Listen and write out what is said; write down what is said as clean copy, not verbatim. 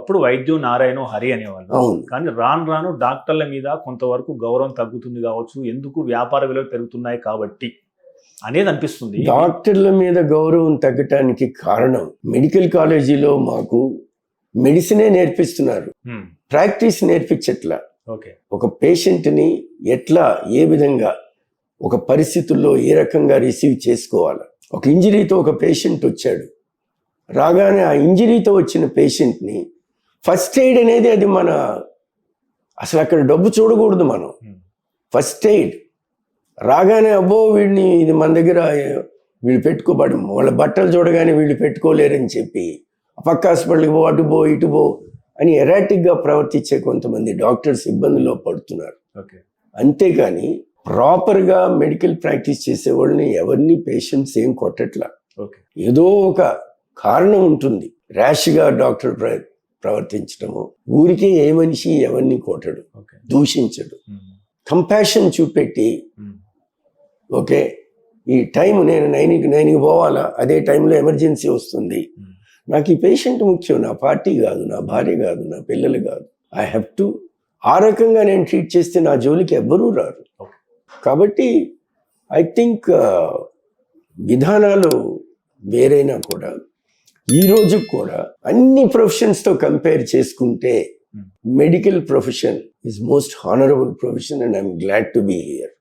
ఒకప్పుడు వైద్యం నారాయణ హరి అనేవాళ్ళు. అవును. కానీ రాను రాను డాక్టర్ల మీద కొంతవరకు గౌరవం తగ్గుతుంది కావచ్చు, ఎందుకు వ్యాపార విలువలు పెరుగుతున్నాయి కాబట్టి అనేది అనిపిస్తుంది. డాక్టర్ల మీద గౌరవం తగ్గటానికి కారణం మెడికల్ కాలేజీలో మాకు మెడిసినే నేర్పిస్తున్నారు, ప్రాక్టీస్ నేర్పించట్లా. ఓకే. ఒక పేషెంట్ని ఎట్లా ఏ విధంగా ఒక పరిస్థితుల్లో ఏ రకంగా రిసీవ్ చేసుకోవాలి. ఒక ఇంజరీతో ఒక పేషెంట్ వచ్చాడు, రాగానే ఆ ఇంజరీతో వచ్చిన పేషెంట్ని ఫస్ట్ ఎయిడ్ అనేది అది మన అసలు అక్కడ డబ్బు చూడకూడదు మనం. ఫస్ట్ ఎయిడ్ రాగానే అబ్బో వీడిని ఇది మన దగ్గర వీళ్ళు పెట్టుకోబడి వాళ్ళ బట్టలు చూడగానే వీళ్ళు పెట్టుకోలేరని చెప్పి పక్క హాస్పిటల్కి పో, అటు పో, ఇటు పో అని ఎరాటిక్గా ప్రవర్తించే కొంతమంది డాక్టర్స్ ఇబ్బందుల్లో పడుతున్నారు. అంతేకాని ప్రాపర్గా మెడికల్ ప్రాక్టీస్ చేసే వాళ్ళని ఎవరిని పేషెంట్స్ ఏం కొట్టట్లా. ఏదో ఒక కారణం ఉంటుంది. ర్యాష్గా డాక్టర్ ప్రవర్తించడము, ఊరికే ఏ మనిషి ఎవరిని కొట్టడు, దూషించడు, కంపాషన్ చూపెట్టి ఓకే ఈ టైం నేను 9కి పోవాలా, అదే టైంలో ఎమర్జెన్సీ వస్తుంది, నాకు ఈ పేషెంట్ ముఖ్యం, నా పార్టీ కాదు, నా భార్య కాదు, నా పిల్లలు కాదు, ఐ హ్యావ్ టు, ఆ రకంగా నేను ట్రీట్ చేస్తే నా జోలికి ఎవ్వరూ రారు. కాబట్టి ఐ థింక్ విధానాలు వేరైనా కూడా ఈ రోజు కూడా అన్ని ప్రొఫెషన్స్తో కంపేర్ చేసుకుంటే medical profession is most honourable profession and I'm glad to be here.